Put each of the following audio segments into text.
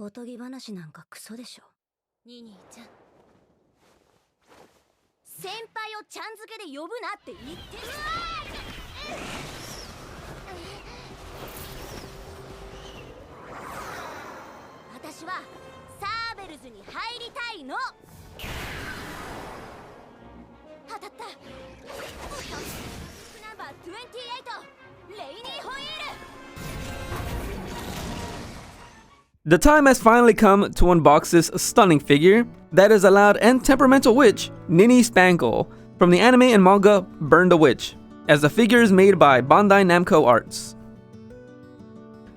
おとぎ話なんかクソでしょ。ニニーちゃん、先輩をちゃん付けで呼ぶなって言ってる。私はサーベルズに入りたいの。当たった。ナンバー28、レイニーホイール。 The time has finally come to unbox this stunning figure that is a loud and temperamental witch, Ninny Spangcole, from the anime and manga Burn the Witch, as the figure is made by Bandai Namco Arts.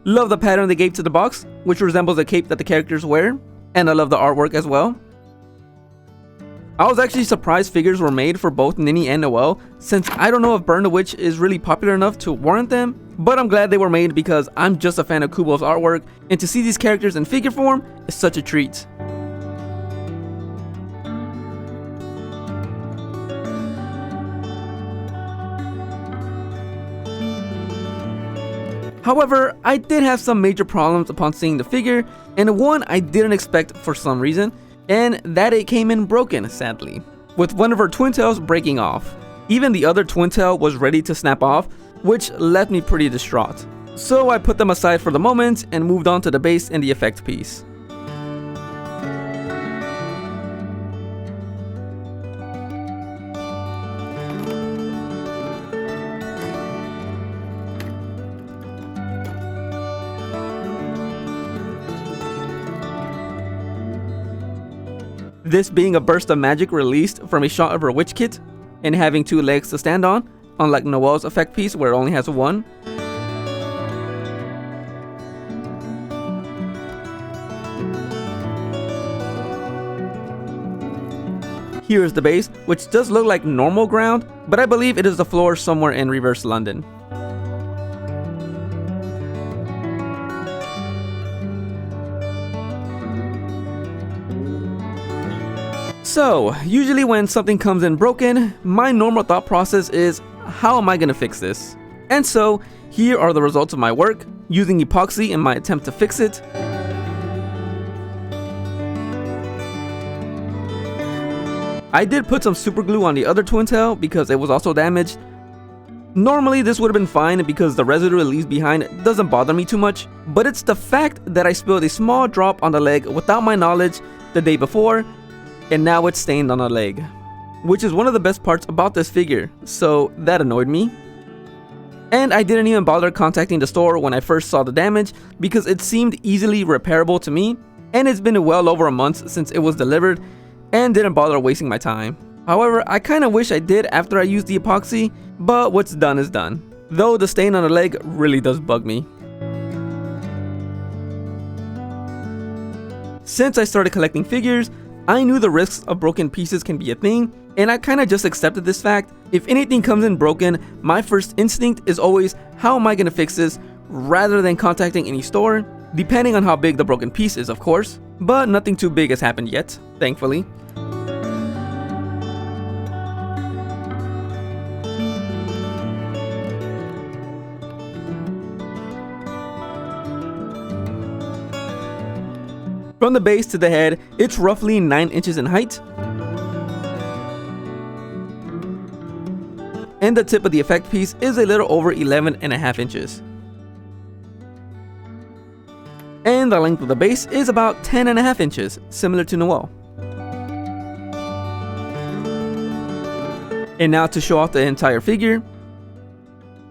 Love the pattern they gave to the box, which resembles the cape that the characters wear, and I love the artwork as well. I was actually surprised figures were made for both Ninny and Noelle, since I don't know if Burn the Witch is really popular enough to warrant them, but I'm glad they were made because I'm just a fan of Kubo's artwork, and to see these characters in figure form is such a treat. However, I did have some major problems upon seeing the figure, and one I didn't expect for some reason, and that it came in broken, sadly, with one of her twin tails breaking off. Even the other twin tail was ready to snap off, which left me pretty distraught. So I put them aside for the moment and moved on to the base and the effect piece. This being a burst of magic released from a shot of her witch kit, and having two legs to stand on, unlike Noelle's effect piece where it only has one. Here is the base, which does look like normal ground, but I believe it is the floor somewhere in reverse London. So, usually when something comes in broken, my normal thought process is, how am I gonna fix this? And so, here are the results of my work, using epoxy in my attempt to fix it. I did put some super glue on the other twin tail because it was also damaged. Normally this would have been fine because the residue it leaves behind doesn't bother me too much, but it's the fact that I spilled a small drop on the leg without my knowledge the day before, and now it's stained on the leg, which is one of the best parts about this figure, so that annoyed me. And I didn't even bother contacting the store when I first saw the damage because it seemed easily repairable to me, and it's been well over a month since it was delivered and didn't bother wasting my time. However, I kinda wish I did after I used the epoxy, but what's done is done, though the stain on the leg really does bug me. Since I started collecting figures, I knew the risks of broken pieces can be a thing, and I kinda just accepted this fact. If anything comes in broken, my first instinct is always, how am I gonna fix this, rather than contacting any store, depending on how big the broken piece is, of course, but nothing too big has happened yet, thankfully. From the base to the head, it's roughly 9 inches in height. And the tip of the effect piece is a little over 11.5 inches. And the length of the base is about 10.5 inches, similar to Noelle. And now to show off the entire figure.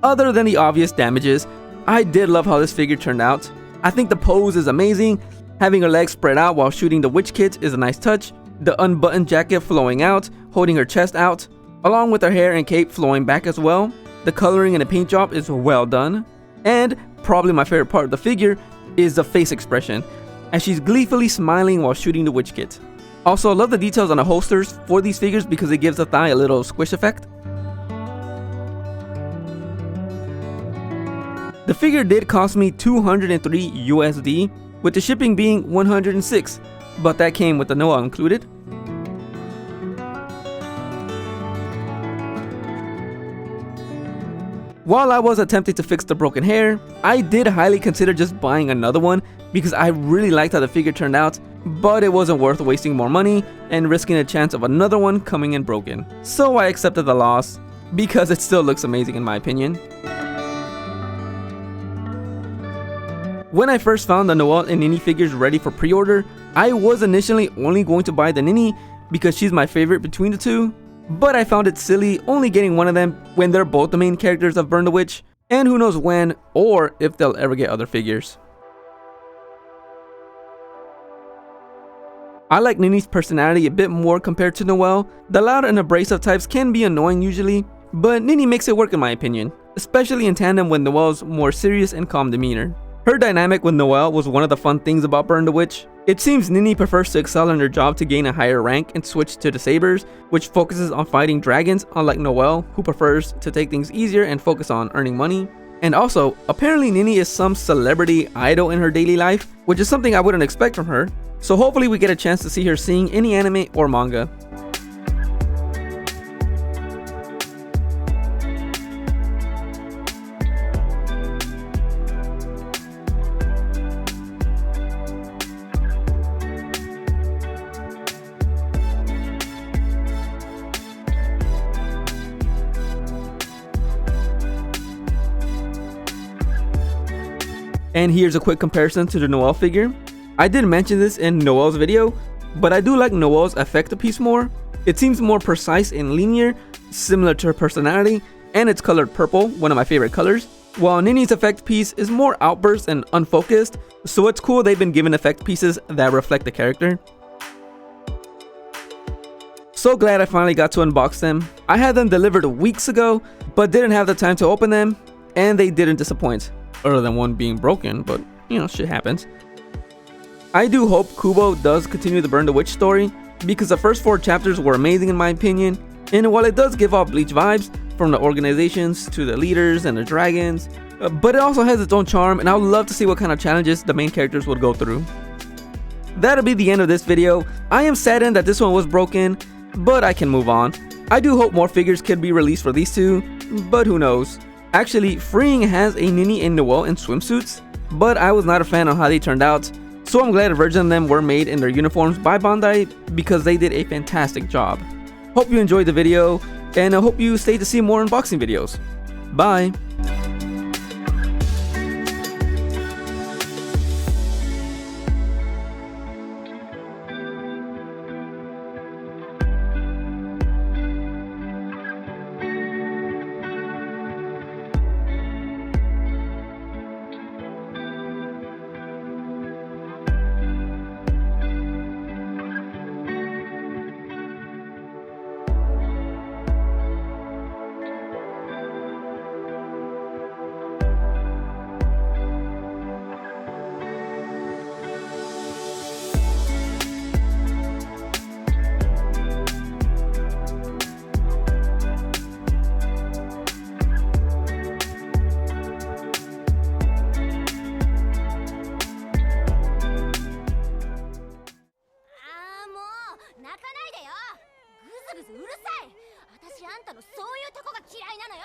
Other than the obvious damages, I did love how this figure turned out. I think the pose is amazing. Having her legs spread out while shooting the witch kit is a nice touch. The unbuttoned jacket flowing out, holding her chest out, along with her hair and cape flowing back as well. The coloring and the paint job is well done. And probably my favorite part of the figure is the face expression, as she's gleefully smiling while shooting the witch kit. Also, I love the details on the holsters for these figures because it gives the thigh a little squish effect. The figure did cost me 203 USD, with the shipping being 106, but that came with the Noelle included. While I was attempting to fix the broken hair, I did highly consider just buying another one because I really liked how the figure turned out, but it wasn't worth wasting more money and risking a chance of another one coming in broken. So I accepted the loss because it still looks amazing in my opinion. When I first found the Noelle and Ninny figures ready for pre-order, I was initially only going to buy the Ninny because she's my favorite between the two, but I found it silly only getting one of them when they're both the main characters of Burn the Witch, and who knows when or if they'll ever get other figures. I like Ninny's personality a bit more compared to Noelle. The loud and abrasive types can be annoying usually, but Ninny makes it work in my opinion, especially in tandem with Noelle's more serious and calm demeanor. Her dynamic with Noelle was one of the fun things about Burn the Witch. It seems Ninny prefers to excel in her job to gain a higher rank and switch to the sabers, which focuses on fighting dragons, unlike Noelle, who prefers to take things easier and focus on earning money. And also, apparently Ninny is some celebrity idol in her daily life, which is something I wouldn't expect from her. So hopefully we get a chance to see her sing any anime or manga. And here's a quick comparison to the Noelle figure. I did mention this in Noelle's video, but I do like Noelle's effect piece more. It seems more precise and linear, similar to her personality, and it's colored purple, one of my favorite colors. While Ninny's effect piece is more outburst and unfocused, so it's cool they've been given effect pieces that reflect the character. So glad I finally got to unbox them. I had them delivered weeks ago, but didn't have the time to open them, and they didn't disappoint. Other than one being broken, but you know, shit happens. I do hope Kubo does continue the Burn the Witch story, because the first 4 chapters were amazing in my opinion, and while it does give off Bleach vibes, from the organizations to the leaders and the dragons, but it also has its own charm, and I would love to see what kind of challenges the main characters would go through. That'll be the end of this video. I am saddened that this one was broken, but I can move on. I do hope more figures could be released for these two, but who knows. Actually, Freeing has a Ninny and Noelle in swimsuits, but I was not a fan of how they turned out, so I'm glad a version of them were made in their uniforms by Bandai because they did a fantastic job. Hope you enjoyed the video, and I hope you stay to see more unboxing videos. Bye!私あんたのそういうとこが嫌いなのよ。